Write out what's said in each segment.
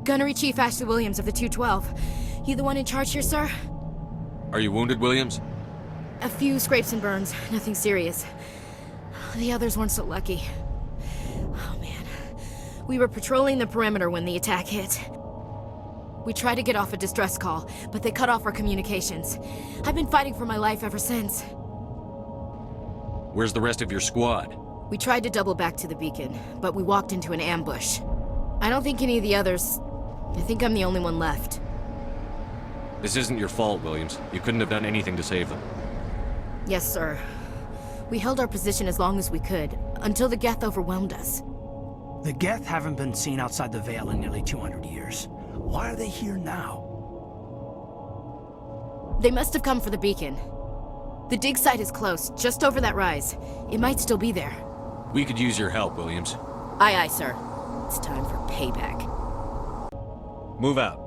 Gunnery Chief Ashley Williams of the 212. You the one in charge here, sir? Are you wounded, Williams? A few scrapes and burns, nothing serious. The others weren't so lucky. Oh man. We were patrolling the perimeter when the attack hit. We tried to get off a distress call, but they cut off our communications. I've been fighting for my life ever since. Where's the rest of your squad? We tried to double back to the beacon, but we walked into an ambush. I don't think any of the others... I think I'm the only one left. This isn't your fault, Williams. You couldn't have done anything to save them. Yes, sir. We held our position as long as we could, until the Geth overwhelmed us. The Geth haven't been seen outside the Veil in nearly 200 years. Why are they here now? They must have come for the beacon. The dig site is close, just over that rise. It might still be there. We could use your help, Williams. Aye, aye, sir. It's time for payback. Move out.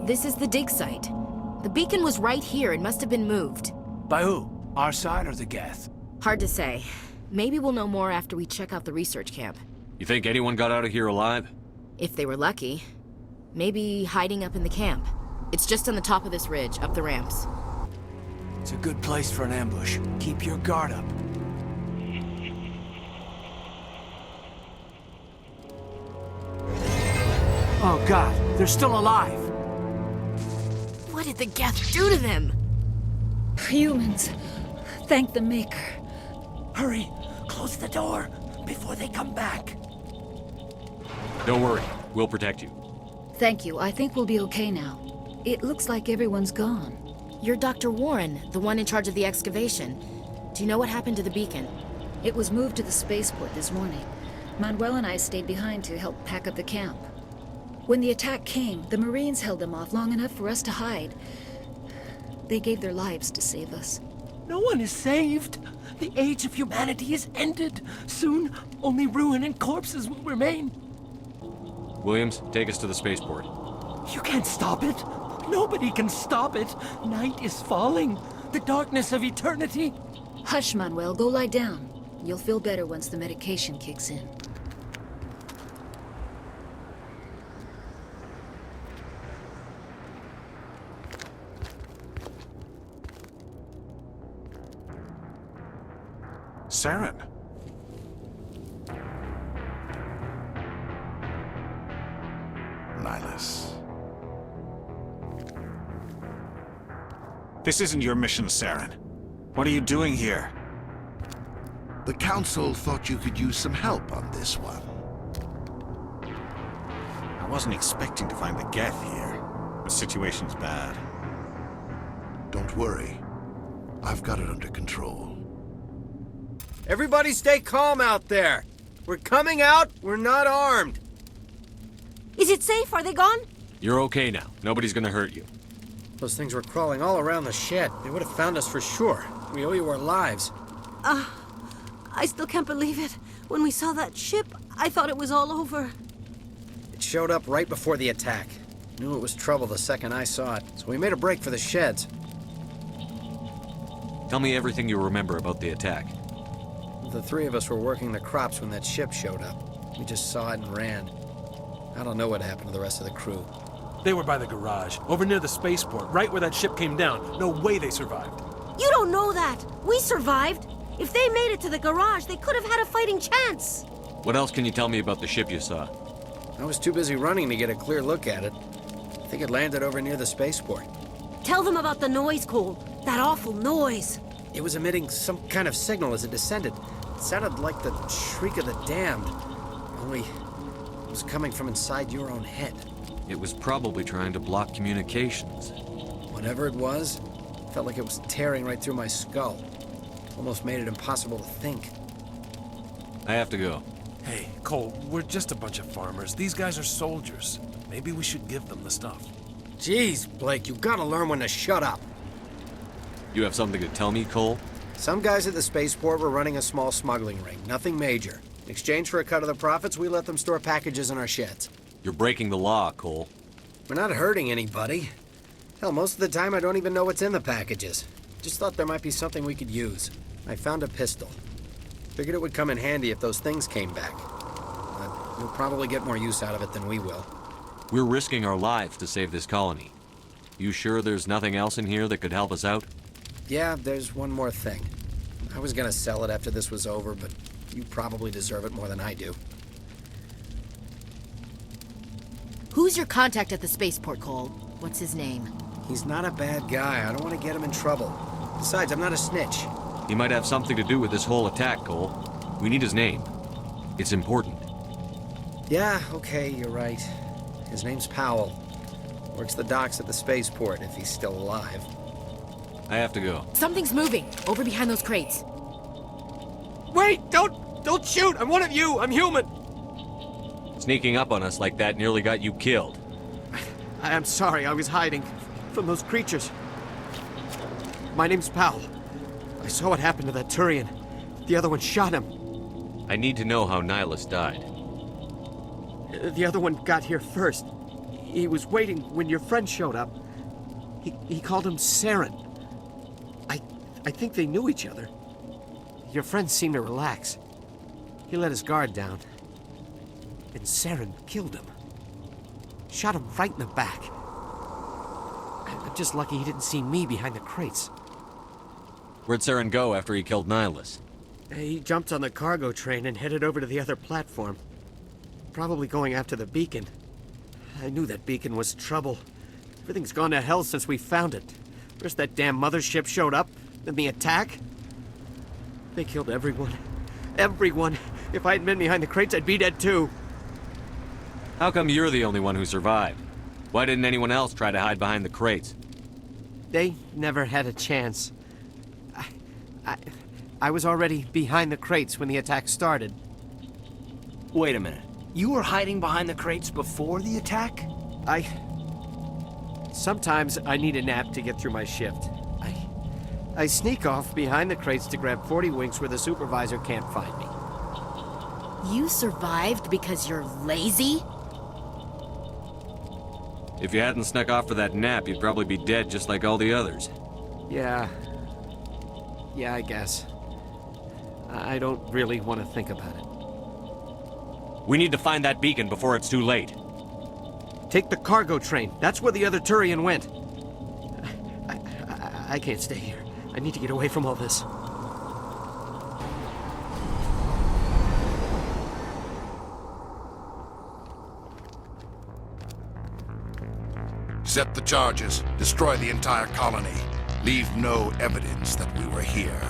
This is the dig site. The beacon was right here. It must have been moved. By who? Our side or the Geth? Hard to say. Maybe we'll know more after we check out the research camp. You think anyone got out of here alive? If they were lucky. Maybe hiding up in the camp. It's just on the top of this ridge, up the ramps. It's a good place for an ambush. Keep your guard up. Oh God, they're still alive! What did the Geth do to them? Humans. Thank the Maker. Hurry! Close the door before they come back. Don't worry. We'll protect you. Thank you. I think we'll be okay now. It looks like everyone's gone. You're Dr. Warren, the one in charge of the excavation. Do you know what happened to the beacon? It was moved to the Spaceport this morning. Manuel and I stayed behind to help pack up the camp. When the attack came, the Marines held them off long enough for us to hide. They gave their lives to save us. No one is saved. The age of humanity is ended. Soon, only ruin and corpses will remain. Williams, take us to the spaceport. You can't stop it. Nobody can stop it. Night is falling. The darkness of eternity. Hush, Manuel. Go lie down. You'll feel better once the medication kicks in. Saren. Nihilus. This isn't your mission, Saren. What are you doing here? The Council thought you could use some help on this one. I wasn't expecting to find the Geth here. The situation's bad. Don't worry. I've got it under control. Everybody stay calm out there. We're coming out, we're not armed. Is it safe? Are they gone? You're okay now. Nobody's gonna hurt you. Those things were crawling all around the shed. They would have found us for sure. We owe you our lives. I still can't believe it. When we saw that ship, I thought it was all over. It showed up right before the attack. Knew it was trouble the second I saw it, so we made a break for the sheds. Tell me everything you remember about the attack. The three of us were working the crops when that ship showed up. We just saw it and ran. I don't know what happened to the rest of the crew. They were by the garage, over near the spaceport, right where that ship came down. No way they survived. You don't know that. We survived. If they made it to the garage, they could have had a fighting chance. What else can you tell me about the ship you saw? I was too busy running to get a clear look at it. I think it landed over near the spaceport. Tell them about the noise, Cole. That awful noise. It was emitting some kind of signal as it descended. It sounded like the shriek of the damned. Only it was coming from inside your own head. It was probably trying to block communications. Whatever it was, felt like it was tearing right through my skull. Almost made it impossible to think. I have to go. Hey, Cole, we're just a bunch of farmers. These guys are soldiers. Maybe we should give them the stuff. Jeez, Blake, you gotta learn when to shut up. You have something to tell me, Cole? Some guys at the spaceport were running a small smuggling ring, nothing major. In exchange for a cut of the profits, we let them store packages in our sheds. You're breaking the law, Cole. We're not hurting anybody. Hell, most of the time I don't even know what's in the packages. Just thought there might be something we could use. I found a pistol. Figured it would come in handy if those things came back. But You'll probably get more use out of it than we will. We're risking our lives to save this colony. You sure there's nothing else in here that could help us out? Yeah, there's one more thing. I was gonna sell it after this was over, but you probably deserve it more than I do. Who's your contact at the spaceport, Cole? What's his name? He's not a bad guy. I don't want to get him in trouble. Besides, I'm not a snitch. He might have something to do with this whole attack, Cole. We need his name. It's important. Yeah, okay, you're right. His name's Powell. Works the docks at the spaceport, if he's still alive. I have to go. Something's moving, over behind those crates. Wait! Don't shoot! I'm one of you! I'm human! Sneaking up on us like that nearly got you killed. I'm sorry, I was hiding from those creatures. My name's Powell. I saw what happened to that Turian. The other one shot him. I need to know how Nihilus died. The other one got here first. He was waiting when your friend showed up. He called him Saren. I think they knew each other. Your friend seemed to relax. He let his guard down. And Saren killed him. Shot him right in the back. I'm just lucky he didn't see me behind the crates. Where'd Saren go after he killed Nihilus? He jumped on the cargo train and headed over to the other platform. Probably going after the beacon. I knew that beacon was trouble. Everything's gone to hell since we found it. First that damn mothership showed up, then the attack. They killed everyone. Everyone. If I hadn't been behind the crates, I'd be dead too. How come you're the only one who survived? Why didn't anyone else try to hide behind the crates? They never had a chance. I was already behind the crates when the attack started. Wait a minute. You were hiding behind the crates before the attack? Sometimes I need a nap to get through my shift. I sneak off behind the crates to grab 40 winks where the supervisor can't find me. You survived because you're lazy? If you hadn't snuck off for that nap, you'd probably be dead just like all the others. Yeah, I guess. I don't really want to think about it. We need to find that beacon before it's too late. Take the cargo train. That's where the other Turian went. I can't stay here. I need to get away from all this. Set the charges. Destroy the entire colony. Leave no evidence that we were here.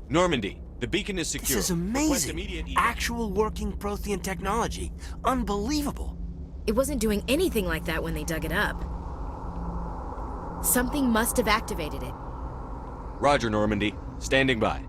Normandy, the beacon is secure. This is Request amazing. immediate Actual working Prothean technology. Unbelievable. It wasn't doing anything like that when they dug it up. Something must have activated it. Roger, Normandy. Standing by.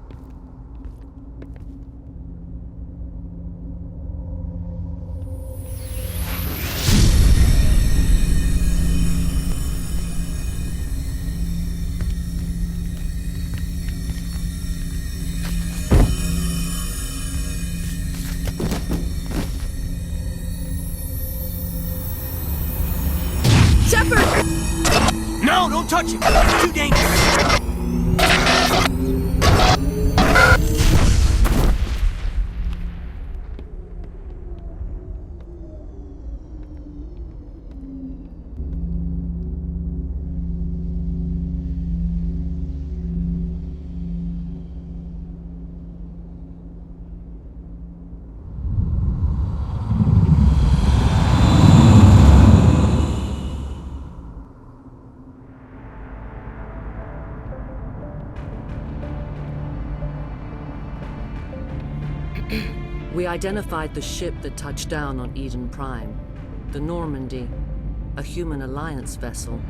Shepard! No, don't touch it. It's too dangerous. We identified the ship that touched down on Eden Prime. The Normandy, a human alliance vessel.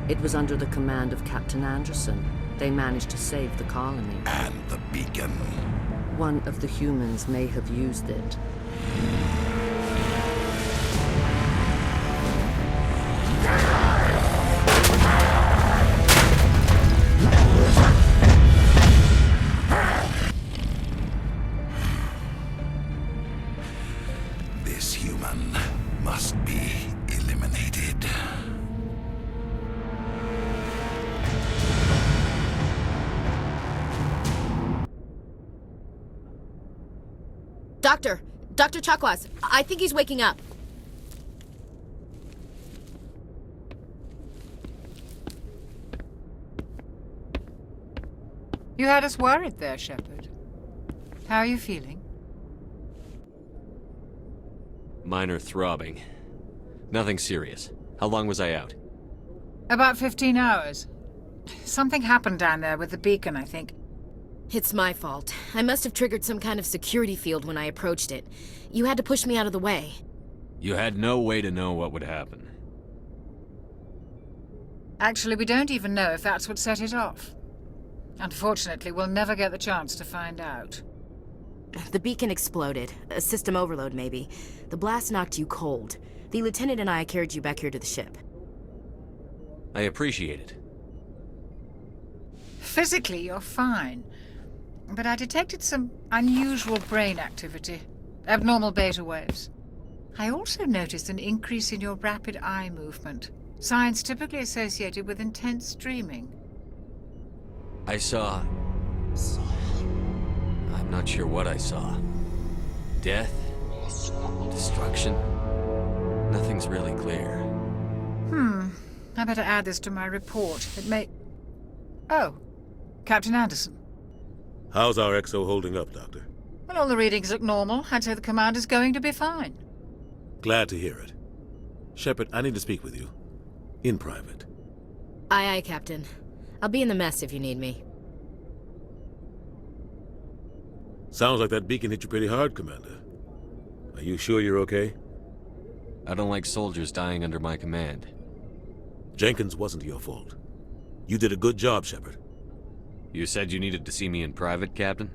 It was under the command of Captain Anderson. They managed to save the colony. And the beacon. One of the humans may have used it. This human must be eliminated. Dr. Chakwas, I think he's waking up. You had us worried there, Shepard. How are you feeling? Minor throbbing. Nothing serious. How long was I out? About 15 hours. Something happened down there with the beacon, I think. It's my fault. I must have triggered some kind of security field when I approached it. You had to push me out of the way. You had no way to know what would happen. Actually, we don't even know if that's what set it off. Unfortunately, we'll never get the chance to find out. The beacon exploded. A system overload, maybe. The blast knocked you cold. The lieutenant and I carried you back here to the ship. I appreciate it. Physically, you're fine. But I detected some unusual brain activity. Abnormal beta waves. I also noticed an increase in your rapid eye movement. Signs typically associated with intense dreaming. I saw... I'm not sure what I saw. Death? Destruction? Nothing's really clear. I better add this to my report. It may... Oh, Captain Anderson. How's our XO holding up, Doctor? Well, all the readings look normal. I'd say the commander's going to be fine. Glad to hear it. Shepard, I need to speak with you. In private. Aye, Captain. I'll be in the mess if you need me. Sounds like that beacon hit you pretty hard, Commander. Are you sure you're okay? I don't like soldiers dying under my command. Jenkins wasn't your fault. You did a good job, Shepard. You said you needed to see me in private, Captain?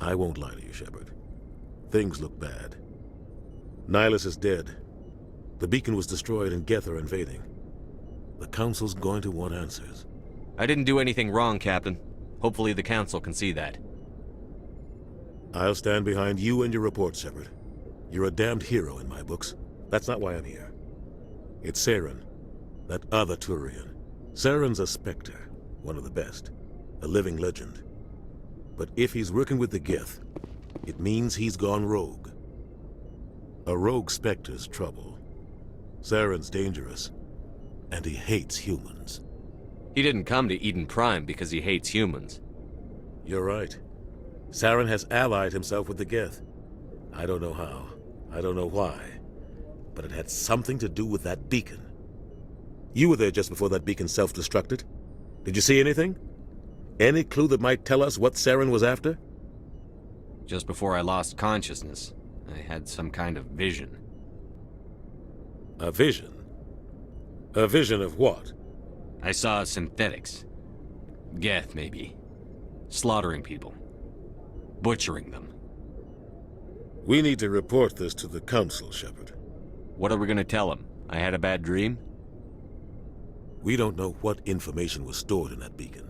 I won't lie to you, Shepard. Things look bad. Nihilus is dead. The beacon was destroyed and Geth are invading. The Council's going to want answers. I didn't do anything wrong, Captain. Hopefully the Council can see that. I'll stand behind you and your report, Shepard. You're a damned hero in my books. That's not why I'm here. It's Saren, that other Turian. Saren's a Spectre, one of the best. A living legend. But if he's working with the Geth, it means he's gone rogue. A rogue Spectre's trouble. Saren's dangerous, and he hates humans. He didn't come to Eden Prime because he hates humans. You're right. Saren has allied himself with the Geth. I don't know how. I don't know why. But it had something to do with that beacon. You were there just before that beacon self-destructed. Did you see anything? Any clue that might tell us what Saren was after? Just before I lost consciousness, I had some kind of vision. A vision? A vision of what? I saw synthetics. Geth, maybe. Slaughtering people. Butchering them. We need to report this to the Council, Shepard. What are we gonna tell them? I had a bad dream? We don't know what information was stored in that beacon.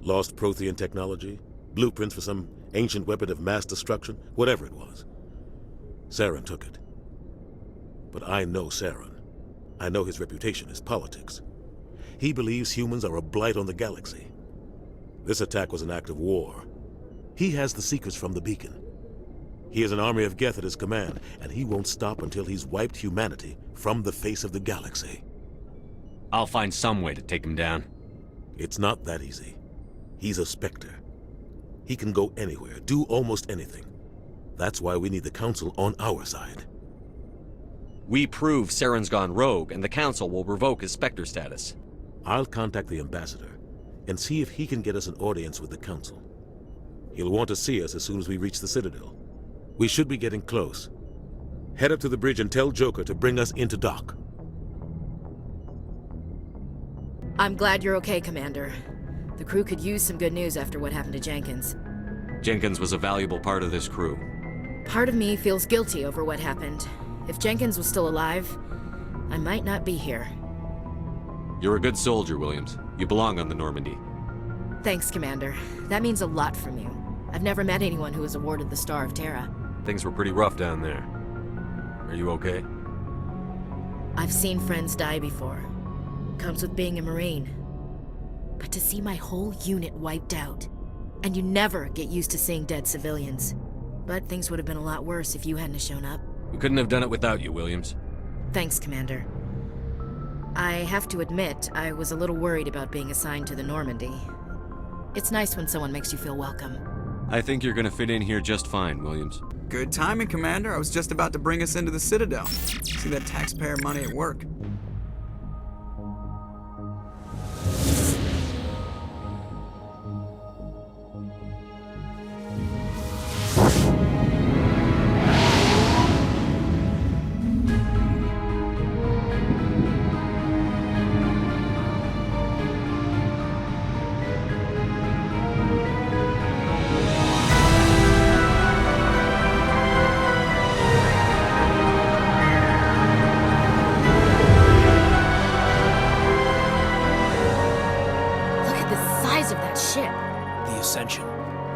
Lost Prothean technology? Blueprints for some ancient weapon of mass destruction? Whatever it was. Saren took it. But I know Saren. I know his reputation is politics. He believes humans are a blight on the galaxy. This attack was an act of war. He has the secrets from the beacon. He has an army of Geth at his command, and he won't stop until he's wiped humanity from the face of the galaxy. I'll find some way to take him down. It's not that easy. He's a Spectre. He can go anywhere, do almost anything. That's why we need the Council on our side. We prove Saren's gone rogue, and the Council will revoke his Spectre status. I'll contact the Ambassador, and see if he can get us an audience with the Council. He'll want to see us as soon as we reach the Citadel. We should be getting close. Head up to the bridge and tell Joker to bring us into dock. I'm glad you're okay, Commander. The crew could use some good news after what happened to Jenkins. Jenkins was a valuable part of this crew. Part of me feels guilty over what happened. If Jenkins was still alive, I might not be here. You're a good soldier, Williams. You belong on the Normandy. Thanks, Commander. That means a lot from you. I've never met anyone who was awarded the Star of Terra. Things were pretty rough down there. Are you okay? I've seen friends die before. Comes with being a Marine. But to see my whole unit wiped out, and you never get used to seeing dead civilians. But things would have been a lot worse if you hadn't shown up. We couldn't have done it without you, Williams. Thanks, Commander. I have to admit, I was a little worried about being assigned to the Normandy. It's nice when someone makes you feel welcome. I think you're gonna fit in here just fine, Williams. Good timing, Commander. I was just about to bring us into the Citadel. See that taxpayer money at work.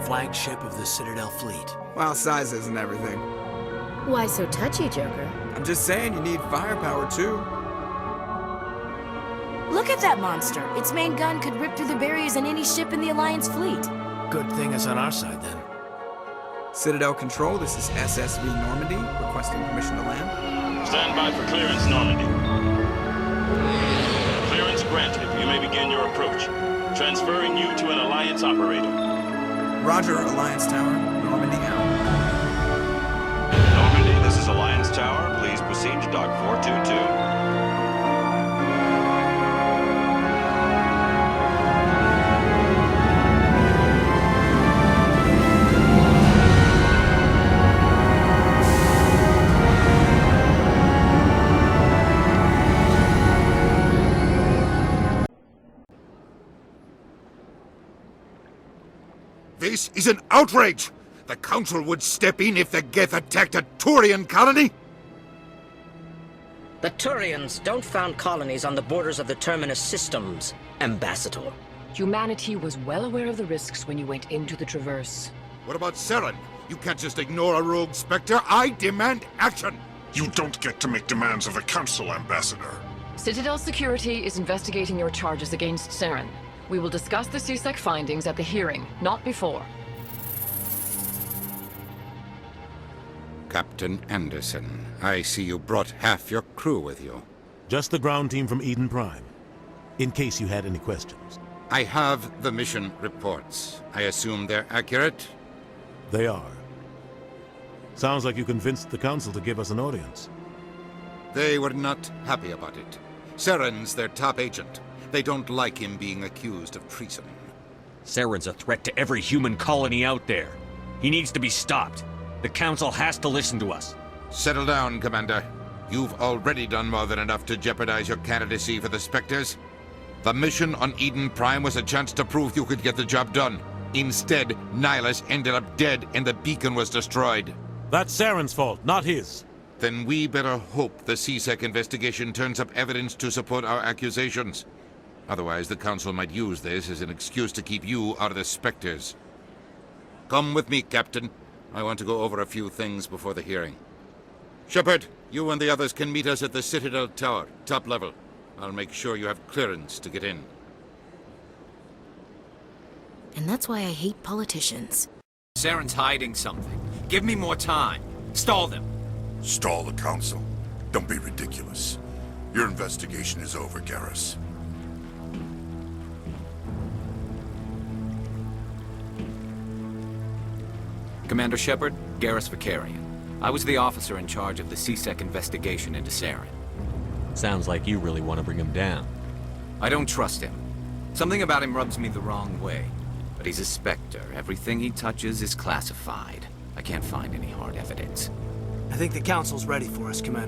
Flagship of the Citadel fleet. Well, size isn't everything. Why so touchy, Joker? I'm just saying you need firepower, too. Look at that monster. Its main gun could rip through the barriers in any ship in the Alliance fleet. Good thing it's on our side, then. Citadel Control, this is SSV Normandy, requesting permission to land. Stand by for clearance, Normandy. Clearance granted. You may begin your approach. Transferring you to an Alliance operator. Roger, Alliance Tower. Normandy out. Normandy, this is Alliance Tower. Please proceed to Dock 422. This is an outrage! The Council would step in if the Geth attacked a Turian colony? The Turians don't found colonies on the borders of the Terminus systems, Ambassador. Humanity was well aware of the risks when you went into the Traverse. What about Saren? You can't just ignore a rogue Spectre. I demand action! You don't get to make demands of the Council, Ambassador. Citadel Security is investigating your charges against Saren. We will discuss the CSEC findings at the hearing, not before. Captain Anderson, I see you brought half your crew with you. Just the ground team from Eden Prime, in case you had any questions. I have the mission reports. I assume they're accurate? They are. Sounds like you convinced the Council to give us an audience. They were not happy about it. Saren's their top agent. They don't like him being accused of treason. Saren's a threat to every human colony out there. He needs to be stopped. The Council has to listen to us. Settle down, Commander. You've already done more than enough to jeopardize your candidacy for the Spectres. The mission on Eden Prime was a chance to prove you could get the job done. Instead, Nihilus ended up dead and the beacon was destroyed. That's Saren's fault, not his. Then we better hope the CSEC investigation turns up evidence to support our accusations. Otherwise, the Council might use this as an excuse to keep you out of the Spectres. Come with me, Captain. I want to go over a few things before the hearing. Shepard, you and the others can meet us at the Citadel Tower, top level. I'll make sure you have clearance to get in. And that's why I hate politicians. Saren's hiding something. Give me more time. Stall them. Stall the Council. Don't be ridiculous. Your investigation is over, Garrus. Commander Shepard, Garrus Vicarian. I was the officer in charge of the CSEC investigation into Saren. Sounds like you really want to bring him down. I don't trust him. Something about him rubs me the wrong way. But he's a Spectre. Everything he touches is classified. I can't find any hard evidence. I think the Council's ready for us, Commander.